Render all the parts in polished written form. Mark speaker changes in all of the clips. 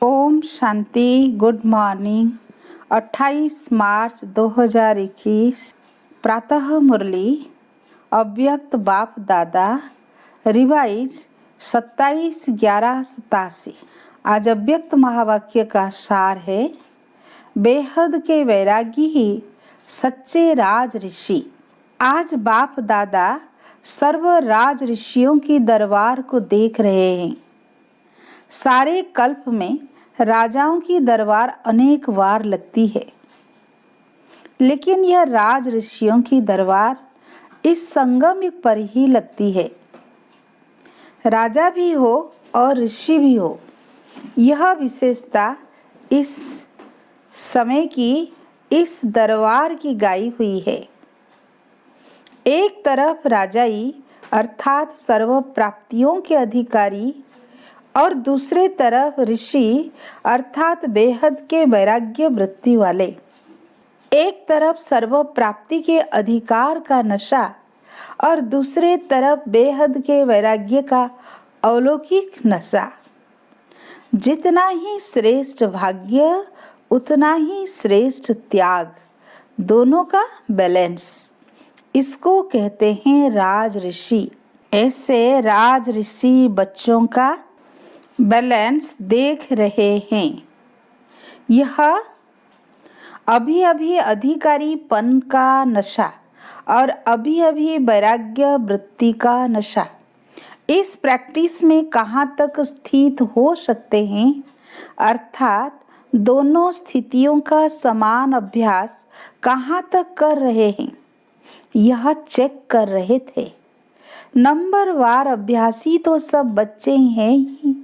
Speaker 1: Om Shanti. Good morning. 28 मार्च 2021 प्रातः मुरली अव्यक्त बाप दादा रिवाइज 27/11/87। आज अव्यक्त महावाक्य का सार है, बेहद के वैरागी ही सच्चे राज ऋषि। आज बाप दादा सर्व राज ऋषियों की दरबार को देख रहे हैं। सारे कल्प में राजाओं की दरबार अनेक बार लगती है, लेकिन यह राज ऋषियों की दरबार इस संगम युग पर ही लगती है। राजा भी हो और ऋषि भी हो, यह विशेषता इस समय की इस दरबार की गाई हुई है। एक तरफ राजाई अर्थात सर्व प्राप्तियों के अधिकारी और दूसरे तरफ ऋषि अर्थात बेहद के वैराग्य वृत्ति वाले। एक तरफ सर्व प्राप्ति के अधिकार का नशा और दूसरे तरफ बेहद के वैराग्य का अलौकिक नशा। जितना ही श्रेष्ठ भाग्य उतना ही श्रेष्ठ त्याग, दोनों का बैलेंस, इसको कहते हैं राज ऋषि। ऐसे राज ऋषि बच्चों का बैलेंस देख रहे हैं। यह अभी अभी अधिकारीपन का नशा और अभी अभी वैराग्य वृत्ति का नशा, इस प्रैक्टिस में कहाँ तक स्थित हो सकते हैं, अर्थात दोनों स्थितियों का समान अभ्यास कहाँ तक कर रहे हैं, यह चेक कर रहे थे। नंबरवार अभ्यासी तो सब बच्चे हैं ही,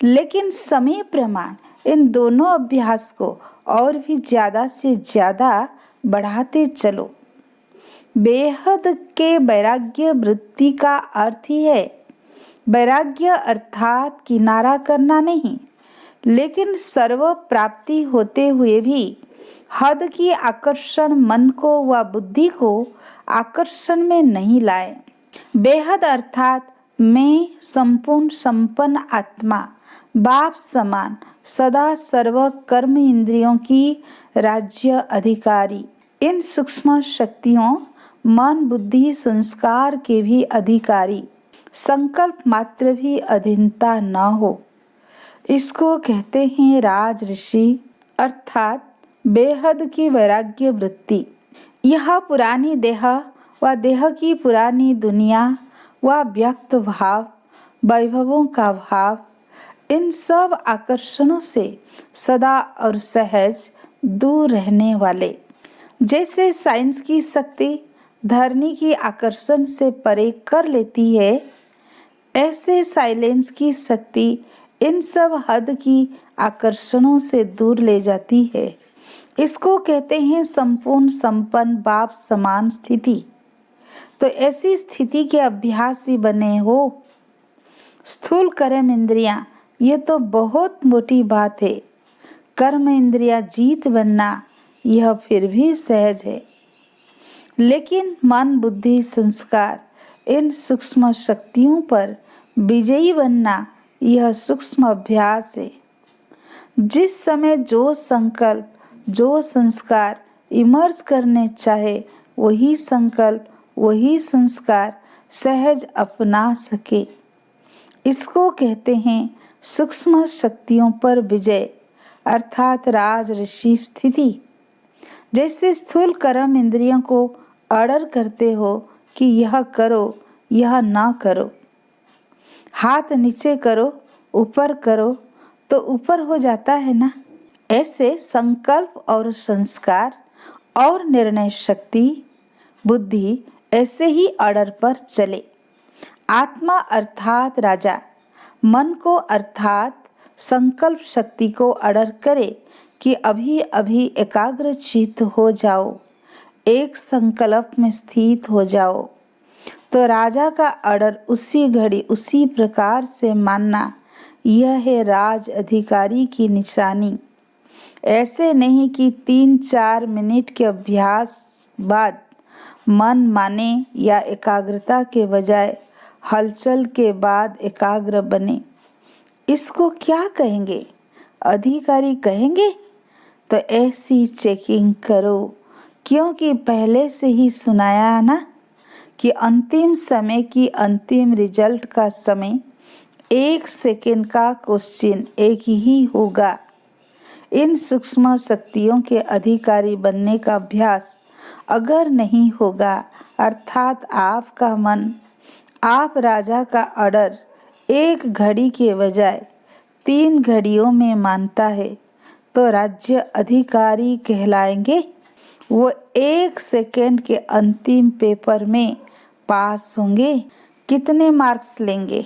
Speaker 1: लेकिन समय प्रमाण इन दोनों अभ्यास को और भी ज़्यादा से ज़्यादा बढ़ाते चलो। बेहद के वैराग्य वृत्ति का अर्थ ही है, वैराग्य अर्थात किनारा करना नहीं, लेकिन सर्व प्राप्ति होते हुए भी हद की आकर्षण मन को व बुद्धि को आकर्षण में नहीं लाए। बेहद अर्थात मैं संपूर्ण संपन्न आत्मा बाप समान सदा सर्व कर्म इंद्रियों की राज्य अधिकारी, इन सूक्ष्म शक्तियों मन बुद्धि संस्कार के भी अधिकारी, संकल्प मात्र भी अधीनता न हो, इसको कहते हैं राज ऋषि अर्थात बेहद की वैराग्य वृत्ति। यह पुरानी देह व देह की पुरानी दुनिया व व्यक्त भाव वैभवों का भाव, इन सब आकर्षणों से सदा और सहज दूर रहने वाले। जैसे साइंस की शक्ति धरनी की आकर्षण से परे कर लेती है, ऐसे साइलेंस की शक्ति इन सब हद की आकर्षणों से दूर ले जाती है। इसको कहते हैं संपूर्ण संपन्न बाप समान स्थिति। तो ऐसी स्थिति के अभ्यासी बने हो। स्थूल कर्म इंद्रियां, ये तो बहुत मोटी बात है। कर्म इंद्रिया जीत बनना यह फिर भी सहज है, लेकिन मन बुद्धि संस्कार इन सूक्ष्म शक्तियों पर विजयी बनना यह सूक्ष्म अभ्यास है। जिस समय जो संकल्प जो संस्कार इमर्ज करने चाहे, वही संकल्प वही संस्कार सहज अपना सके, इसको कहते हैं सूक्ष्म शक्तियों पर विजय अर्थात राज ऋषि स्थिति। जैसे स्थूल कर्म इंद्रियों को ऑर्डर करते हो कि यह करो यह ना करो, हाथ नीचे करो ऊपर करो, तो ऊपर हो जाता है ना। ऐसे संकल्प और संस्कार और निर्णय शक्ति बुद्धि ऐसे ही ऑर्डर पर चले। आत्मा अर्थात राजा मन को अर्थात संकल्प शक्ति को ऑर्डर करे कि अभी अभी एकाग्र चित्त हो जाओ, एक संकल्प में स्थित हो जाओ। तो राजा का ऑर्डर उसी घड़ी उसी प्रकार से मानना, यह है राज अधिकारी की निशानी। ऐसे नहीं कि 3-4 मिनट के अभ्यास बाद मन माने या एकाग्रता के बजाय हलचल के बाद एकाग्र बने। इसको क्या कहेंगे? अधिकारी कहेंगे तो ऐसी चेकिंग करो, क्योंकि पहले से ही सुनाया ना कि अंतिम समय की अंतिम रिजल्ट का समय 1 सेकेंड का क्वेश्चन एक ही होगा। इन सूक्ष्म शक्तियों के अधिकारी बनने का अभ्यास अगर नहीं होगा, अर्थात आपका मन आप राजा का ऑर्डर 1 घड़ी के बजाय 3 घड़ियों में मानता है, तो राज्य अधिकारी कहलाएंगे। वो 1 सेकेंड के अंतिम पेपर में पास होंगे, कितने मार्क्स लेंगे।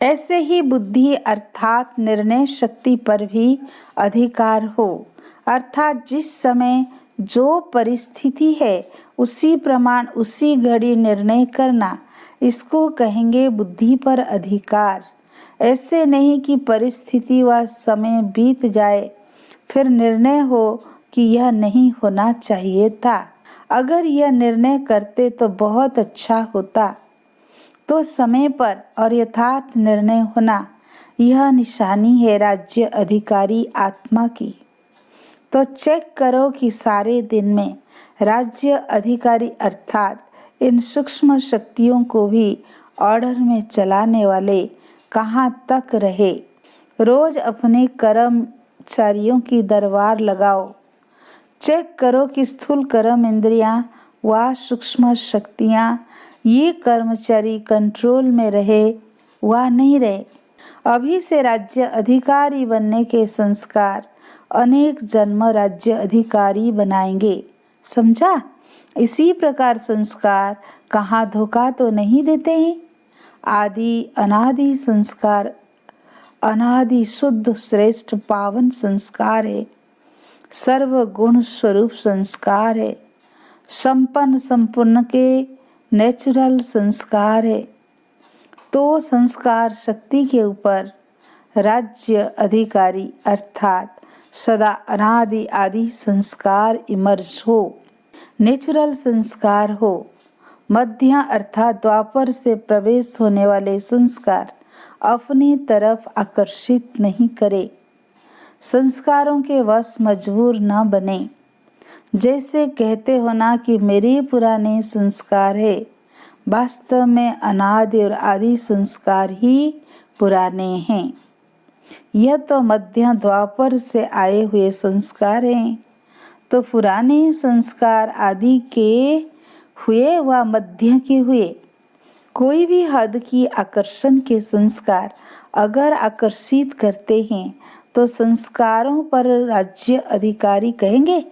Speaker 1: ऐसे ही बुद्धि अर्थात निर्णय शक्ति पर भी अधिकार हो, अर्थात जिस समय जो परिस्थिति है उसी प्रमाण उसी घड़ी निर्णय करना, इसको कहेंगे बुद्धि पर अधिकार। ऐसे नहीं कि परिस्थिति व समय बीत जाए फिर निर्णय हो कि यह नहीं होना चाहिए था। अगर यह निर्णय करते तो बहुत अच्छा होता। तो समय पर और यथार्थ निर्णय होना, यह निशानी है राज्य अधिकारी आत्मा की। तो चेक करो कि सारे दिन में राज्य अधिकारी अर्थात इन सूक्ष्म शक्तियों को भी ऑर्डर में चलाने वाले कहाँ तक रहे। रोज अपने कर्मचारियों की दरबार लगाओ, चेक करो कि स्थूल कर्म इंद्रियां व सूक्ष्म शक्तियां, ये कर्मचारी कंट्रोल में रहे व नहीं रहे। अभी से राज्य अधिकारी बनने के संस्कार अनेक जन्म राज्य अधिकारी बनाएंगे, समझा। इसी प्रकार संस्कार कहाँ धोखा तो नहीं देते हैं। आदि अनादि संस्कार अनादि शुद्ध श्रेष्ठ पावन संस्कार है, सर्व गुण स्वरूप संस्कार है, संपन्न संपूर्ण के नेचुरल संस्कार है। तो संस्कार शक्ति के ऊपर राज्य अधिकारी अर्थात सदा अनादि आदि संस्कार इमर्ज हो, नेचुरल संस्कार हो। मध्य अर्थात द्वापर से प्रवेश होने वाले संस्कार अपनी तरफ आकर्षित नहीं करे, संस्कारों के वश मजबूर न बने। जैसे कहते हो ना कि मेरे पुराने संस्कार है, वास्तव में अनादि और आदि संस्कार ही पुराने हैं। यह तो मध्य द्वापर से आए हुए संस्कार हैं। तो पुराने संस्कार आदि के हुए व मध्य के हुए। कोई भी हद की आकर्षण के संस्कार अगर आकर्षित करते हैं तो संस्कारों पर राज्य अधिकारी कहेंगे।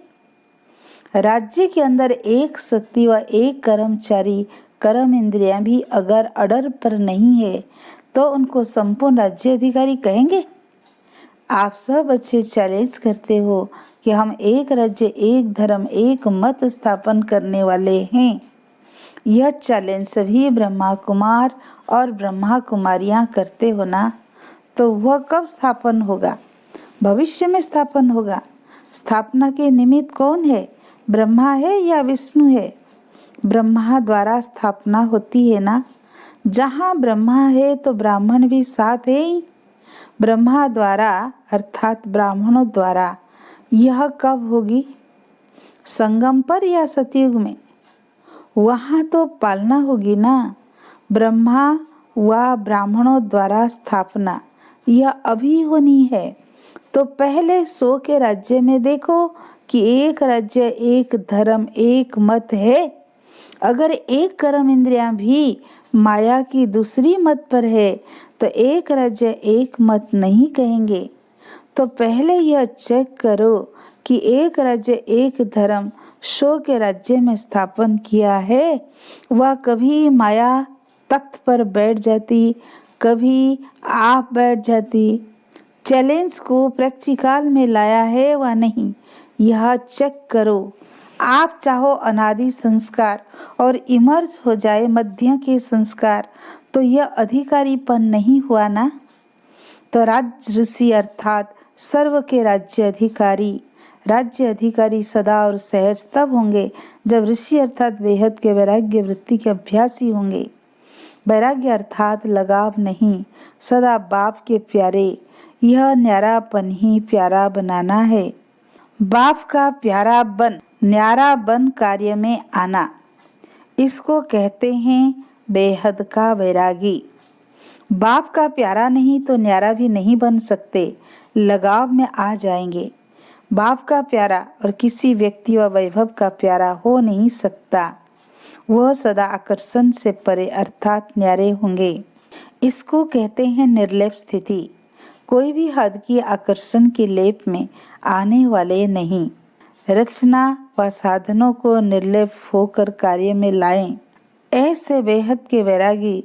Speaker 1: राज्य के अंदर एक शक्ति व एक कर्मचारी कर्म इंद्रियां भी अगर ऑर्डर पर नहीं है तो उनको संपूर्ण राज्य अधिकारी कहेंगे। आप सब अच्छे चैलेंज करते हो कि हम एक राज्य एक धर्म एक मत स्थापन करने वाले हैं। यह चैलेंज सभी ब्रह्मा कुमार और ब्रह्मा कुमारियां करते हो ना, तो वह कब स्थापन होगा? भविष्य में स्थापन होगा। स्थापना के निमित्त कौन है? ब्रह्मा है या विष्णु है? ब्रह्मा द्वारा स्थापना होती है ना। जहाँ ब्रह्मा है तो ब्राह्मण भी साथ है ही। ब्रह्मा द्वारा अर्थात ब्राह्मणों द्वारा यह कब होगी? संगम पर या सतयुग में? वहाँ तो पालना होगी ना। ब्रह्मा व ब्राह्मणों द्वारा स्थापना यह अभी होनी है। तो पहले 100 के राज्य में देखो कि एक राज्य एक धर्म एक मत है। अगर एक कर्म इंद्रियां भी माया की दूसरी मत पर है तो एक राज्य एक मत नहीं कहेंगे। तो पहले यह चेक करो कि एक राज्य एक धर्म 100 के राज्य में स्थापन किया है। वह कभी माया तख्त पर बैठ जाती, कभी आप बैठ जाती। चैलेंज को प्रैक्टिकल में लाया है व नहीं, यह चेक करो। आप चाहो अनादि संस्कार और इमर्ज हो जाए मध्य के संस्कार, तो यह अधिकारीपन नहीं हुआ ना। तो राज्य ऋषि अर्थात सर्व के राज्य अधिकारी सदा और सहज तब होंगे जब ऋषि अर्थात बेहद के वैराग्य वृत्ति के अभ्यासी होंगे। वैराग्य अर्थात लगाव नहीं, सदा बाप के प्यारे, यह न्यारापन ही प्यारा बनाना है। बाप का प्यारा बन, न्यारा बन कार्य में आना, इसको कहते हैं बेहद का वैरागी। बाप का प्यारा नहीं तो न्यारा भी नहीं बन सकते, लगाव में आ जाएंगे। बाप का प्यारा और किसी व्यक्ति व वैभव का प्यारा हो नहीं सकता, वह सदा आकर्षण से परे अर्थात न्यारे होंगे। इसको कहते हैं निर्लेप स्थिति। कोई भी हद की आकर्षण के लेप में आने वाले नहीं। रचना व साधनों को निर्लेप होकर कार्य में लाएं। ऐसे बेहद के वैरागी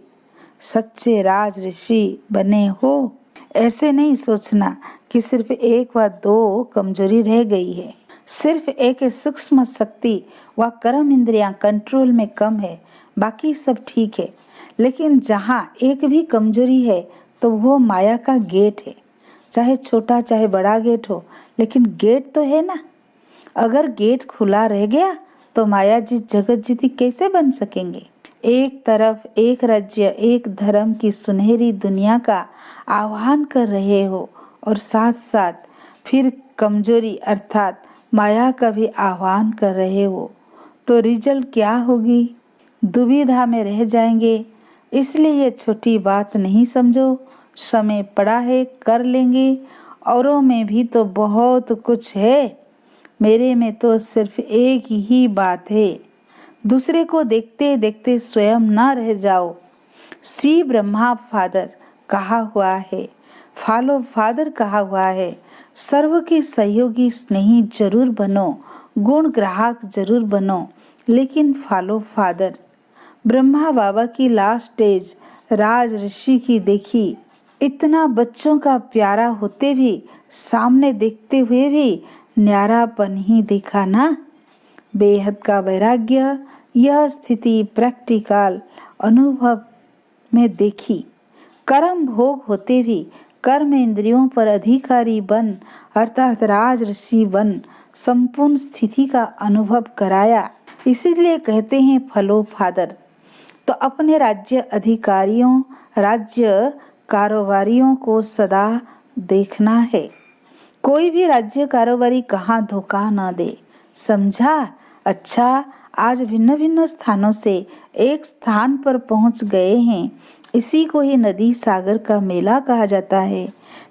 Speaker 1: सच्चे राज ऋषि बने हो। ऐसे नहीं सोचना कि सिर्फ एक व दो कमजोरी रह गई है, सिर्फ एक सूक्ष्म शक्ति व कर्म इंद्रियां कंट्रोल में कम है, बाकी सब ठीक है। लेकिन जहाँ एक भी कमजोरी है तो वो माया का गेट है। चाहे छोटा चाहे बड़ा गेट हो, लेकिन गेट तो है ना। अगर गेट खुला रह गया तो माया जी जगत जीती कैसे बन सकेंगे। एक तरफ एक राज्य एक धर्म की सुनहरी दुनिया का आह्वान कर रहे हो और साथ साथ फिर कमजोरी अर्थात माया का भी आह्वान कर रहे हो, तो रिजल्ट क्या होगी। दुविधा में रह जाएंगे। इसलिए ये छोटी बात नहीं समझो। समय पड़ा है, कर लेंगे। औरों में भी तो बहुत कुछ है, मेरे में तो सिर्फ एक ही बात है। दूसरे को देखते देखते स्वयं न रह जाओ। सी ब्रह्मा फादर कहा हुआ है, फॉलो फादर कहा हुआ है। सर्व के सहयोगी स्नेही जरूर बनो, गुण ग्राहक जरूर बनो, लेकिन फॉलो फादर। ब्रह्मा बाबा की लास्ट स्टेज राज ऋषि की देखी। इतना बच्चों का प्यारा होते भी, सामने देखते हुए भी न्यारापन ही देखा ना। बेहद का वैराग्य, यह स्थिति प्रैक्टिकल अनुभव में देखी। कर्म भोग होते भी कर्म इंद्रियों पर अधिकारी बन अर्थात राज ऋषि बन संपूर्ण स्थिति का अनुभव कराया। इसीलिए कहते हैं फॉलो फादर। तो अपने राज्य अधिकारियों, राज्य कारोबारियों को सदा देखना है। कोई भी राज्य कारोबारी कहाँ धोखा न दे, समझा। अच्छा, आज भिन्न भिन्न स्थानों से एक स्थान पर पहुंच गए हैं। इसी को ही नदी सागर का मेला कहा जाता है।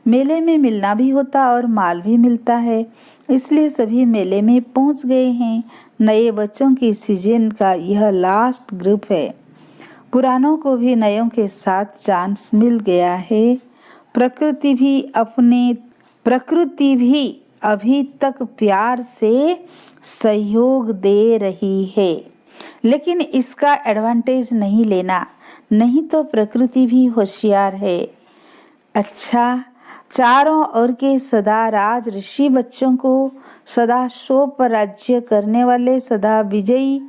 Speaker 1: मेले में मिलना भी होता और माल भी मिलता है, इसलिए सभी मेले में पहुंच गए हैं। नए बच्चों की सीजन का यह लास्ट ग्रुप है। पुरानों को भी नयों के साथ चांस मिल गया है। प्रकृति भी अभी तक प्यार से सहयोग दे रही है, लेकिन इसका एडवांटेज नहीं लेना, नहीं तो प्रकृति भी होशियार है। अच्छा, चारों ओर के सदा राज ऋषि बच्चों को सदा शो पर राज्य करने वाले, सदा विजयी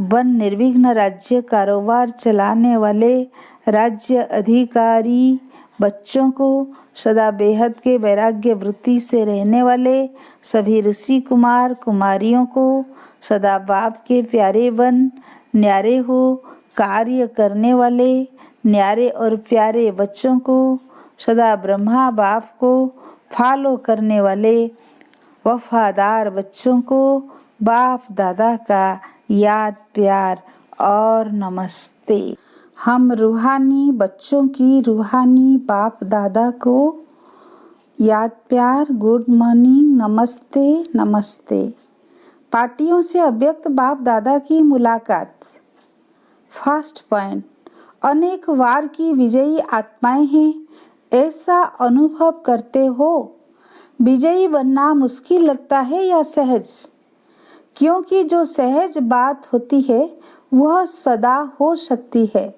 Speaker 1: बन निर्विघ्न राज्य कारोबार चलाने वाले राज्य अधिकारी बच्चों को, सदा बेहद के वैराग्य वृत्ति से रहने वाले सभी ऋषि कुमार कुमारियों को, सदा बाप के प्यारे बन न्यारे हो कार्य करने वाले न्यारे और प्यारे बच्चों को, सदा ब्रह्मा बाप को फॉलो करने वाले वफादार बच्चों को बाप दादा का याद प्यार और नमस्ते। हम रूहानी बच्चों की रूहानी बाप दादा को याद प्यार, गुड मॉर्निंग, नमस्ते नमस्ते। पार्टियों से अव्यक्त बाप दादा की मुलाकात। फर्स्ट पॉइंट, अनेक वार की विजयी आत्माएं हैं, ऐसा अनुभव करते हो। विजयी बनना मुश्किल लगता है या सहज? क्योंकि जो सहज बात होती है वह सदा हो सकती है,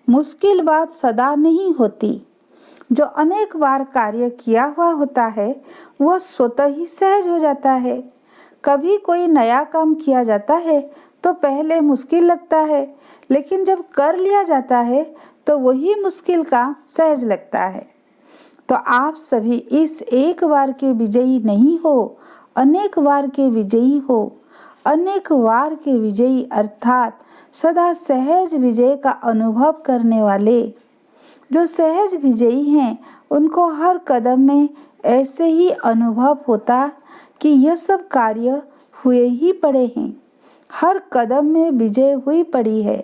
Speaker 1: मुश्किल बात सदा नहीं होती। जो अनेक बार कार्य किया हुआ होता है वह स्वतः ही सहज हो जाता है। कभी कोई नया काम किया जाता है तो पहले मुश्किल लगता है, लेकिन जब कर लिया जाता है तो वही मुश्किल काम सहज लगता है। तो आप सभी इस एक बार के विजयी नहीं हो, अनेक बार के विजयी हो। अनेक बार के विजयी अर्थात सदा सहज विजय का अनुभव करने वाले। जो सहज विजयी हैं उनको हर कदम में ऐसे ही अनुभव होता कि यह सब कार्य हुए ही पड़े हैं। हर कदम में विजय हुई पड़ी है।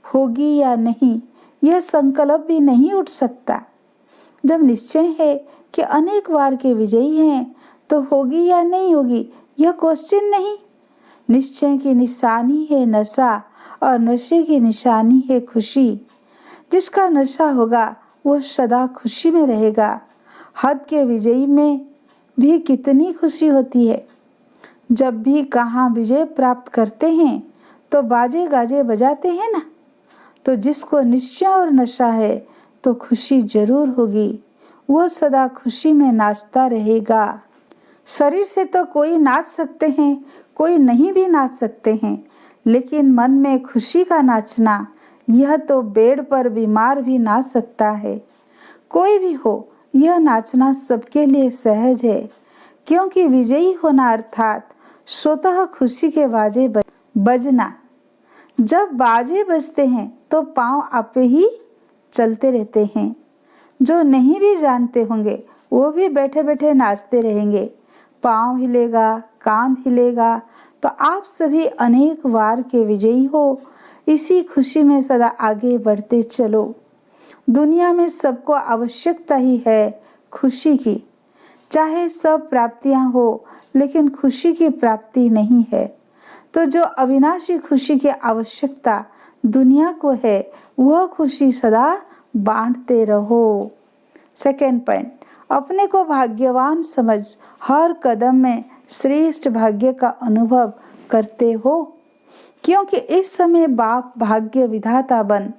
Speaker 1: होगी या नहीं यह संकल्प भी नहीं उठ सकता। जब निश्चय है कि अनेक बार के विजयी हैं तो होगी या नहीं होगी यह क्वेश्चन नहीं। निश्चय की निशानी है नशा और नशे की निशानी है खुशी। जिसका नशा होगा वो सदा खुशी में रहेगा। हद के विजयी में भी कितनी खुशी होती है। जब भी कहाँ विजय प्राप्त करते हैं तो बाजे गाजे बजाते हैं ना। तो जिसको निश्चय और नशा है तो खुशी जरूर होगी। वो सदा खुशी में नाचता रहेगा। शरीर से तो कोई नाच सकते हैं, कोई नहीं भी नाच सकते हैं, लेकिन मन में खुशी का नाचना, यह तो बेड पर बीमार भी नाच सकता है। कोई भी हो, यह नाचना सबके लिए सहज है, क्योंकि विजयी होना अर्थात स्वतः खुशी के बाजे बजना। जब बाजे बजते हैं तो पांव आपे ही चलते रहते हैं। जो नहीं भी जानते होंगे वो भी बैठे बैठे नाचते रहेंगे। पांव हिलेगा, कांध हिलेगा, तो आप सभी अनेक बार के विजयी हो। इसी खुशी में सदा आगे बढ़ते चलो। दुनिया में सबको आवश्यकता ही है खुशी की। चाहे सब प्राप्तियां हो, लेकिन खुशी की प्राप्ति नहीं है। तो जो अविनाशी खुशी की आवश्यकता दुनिया को है, वह खुशी सदा बांटते रहो। सेकेंड पॉइंट, अपने को भाग्यवान समझ हर कदम में श्रेष्ठ भाग्य का अनुभव करते हो, क्योंकि इस समय बाप भाग्य विधाता बन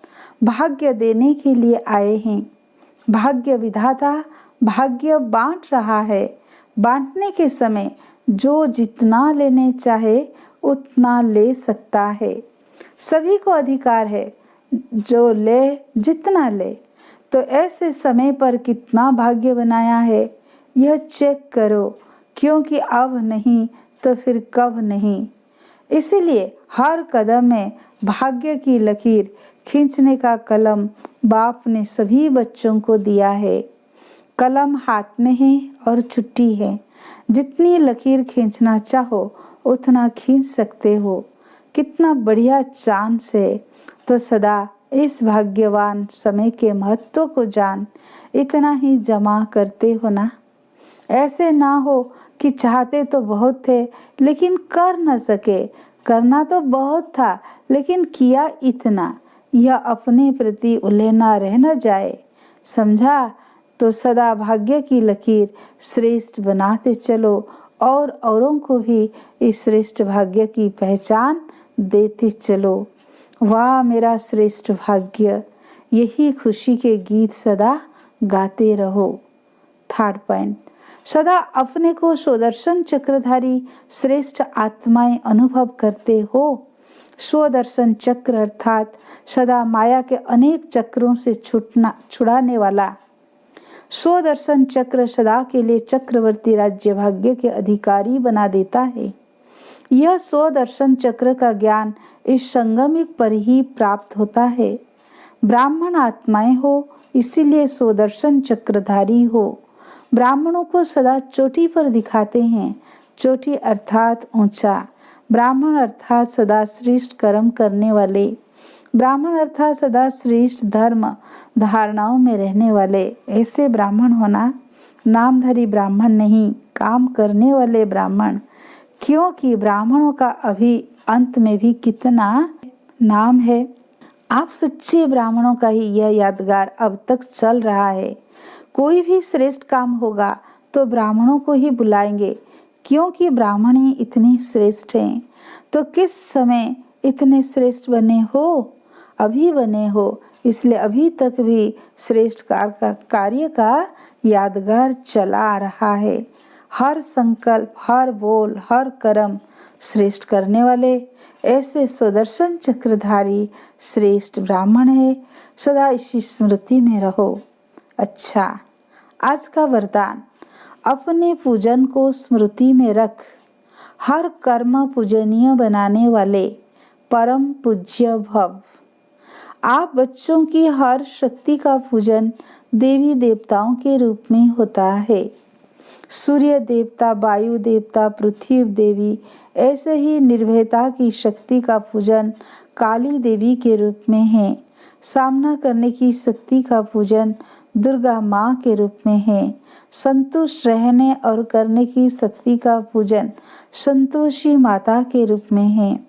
Speaker 1: भाग्य देने के लिए आए हैं। भाग्य विधाता भाग्य बांट रहा है। बांटने के समय जो जितना लेने चाहे उतना ले सकता है। सभी को अधिकार है, जो ले जितना ले। तो ऐसे समय पर कितना भाग्य बनाया है यह चेक करो, क्योंकि अब नहीं तो फिर कब नहीं। इसीलिए हर कदम में भाग्य की लकीर खींचने का कलम बाप ने सभी बच्चों को दिया है। कलम हाथ में है और छुट्टी है। जितनी लकीर खींचना चाहो उतना खींच सकते हो। कितना बढ़िया चांस है। तो सदा इस भाग्यवान समय के महत्व को जान इतना ही जमा करते हो ना। ऐसे ना हो कि चाहते तो बहुत थे लेकिन कर न सके, करना तो बहुत था लेकिन किया इतना। यह अपने प्रति उल्लेना रह न जाए, समझा। तो सदा भाग्य की लकीर श्रेष्ठ बनाते चलो और औरों को भी इस श्रेष्ठ भाग्य की पहचान देते चलो। वाह मेरा श्रेष्ठ भाग्य, यही खुशी के गीत सदा गाते रहो। थर्ड पॉइंट, सदा अपने को स्वदर्शन चक्रधारी श्रेष्ठ आत्माएं अनुभव करते हो। स्वदर्शन चक्र अर्थात सदा माया के अनेक चक्रों से छुड़ाने वाला। स्वदर्शन चक्र सदा के लिए चक्रवर्ती राज्य भाग्य के अधिकारी बना देता है। यह स्वदर्शन चक्र का ज्ञान इस संगमिक पर ही प्राप्त होता है। ब्राह्मण आत्माएं हो, इसीलिए स्वदर्शन चक्रधारी हो। ब्राह्मणों को सदा चोटी पर दिखाते हैं। चोटी अर्थात ऊंचा। ब्राह्मण अर्थात सदा श्रेष्ठ कर्म करने वाले। ब्राह्मण अर्थात सदा श्रेष्ठ धर्म धारणाओं में रहने वाले। ऐसे ब्राह्मण होना, नामधारी ब्राह्मण नहीं, काम करने वाले ब्राह्मण। क्योंकि ब्राह्मणों का अभी अंत में भी कितना नाम है। आप सच्चे ब्राह्मणों का ही यह यादगार अब तक चल रहा है। कोई भी श्रेष्ठ काम होगा तो ब्राह्मणों को ही बुलाएंगे, क्योंकि ब्राह्मण ही इतने श्रेष्ठ हैं। तो किस समय इतने श्रेष्ठ बने हो? अभी बने हो, इसलिए अभी तक भी श्रेष्ठ कार्य का यादगार चला आ रहा है। हर संकल्प, हर बोल, हर कर्म श्रेष्ठ करने वाले ऐसे स्वदर्शन चक्रधारी श्रेष्ठ ब्राह्मण है। सदा इसी स्मृति में रहो। अच्छा, आज का वरदान, अपने पूजन को स्मृति में रख। हर कर्म पूजनीय बनाने वाले परम पूज्य भव। आप बच्चों की हर शक्ति का पूजन देवी देवताओं के रूप में होता है। सूर्य देवता, वायु देवता, पृथ्वी देवी, ऐसे ही निर्भयता की शक्ति का पूजन काली देवी के रूप में है। सामना करने की शक्ति का पूजन दुर्गा माँ के रूप में है। संतुष्ट रहने और करने की शक्ति का पूजन संतोषी माता के रूप में है।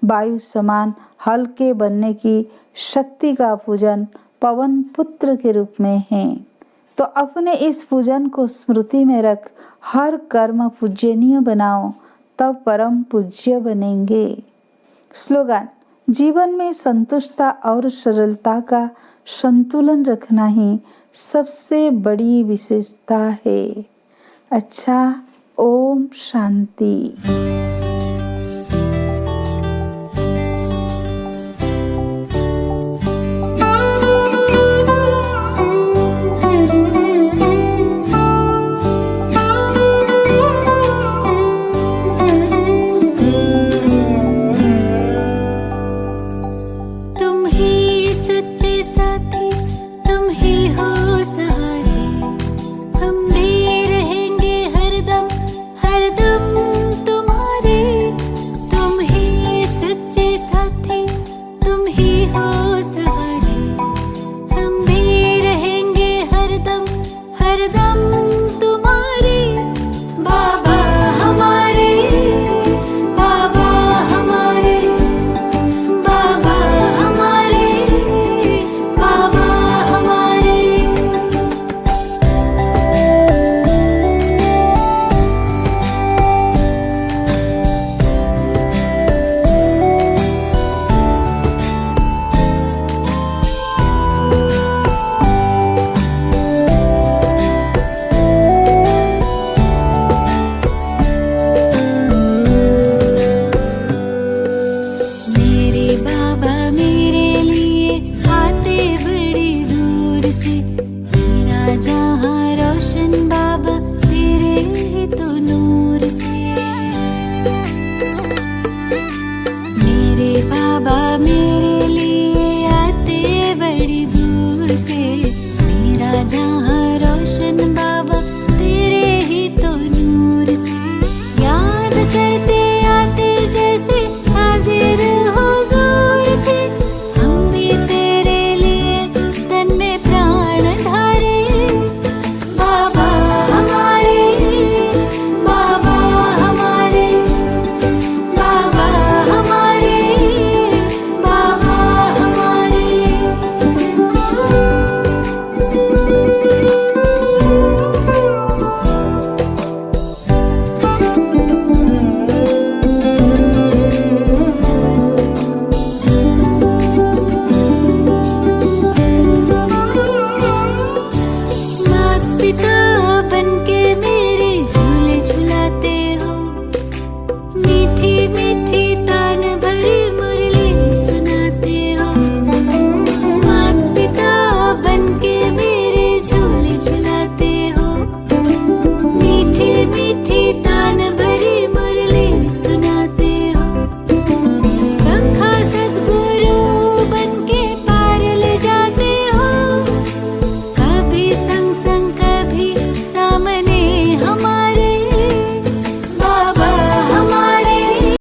Speaker 1: वायु समान हल्के बनने की शक्ति का पूजन पवन पुत्र के रूप में है। तो अपने इस पूजन को स्मृति में रख हर कर्म पूजनीय बनाओ, तब परम पूज्य बनेंगे। स्लोगन: जीवन में संतुष्टता और सरलता का संतुलन रखना ही सबसे बड़ी विशेषता है। अच्छा, ओम शांति।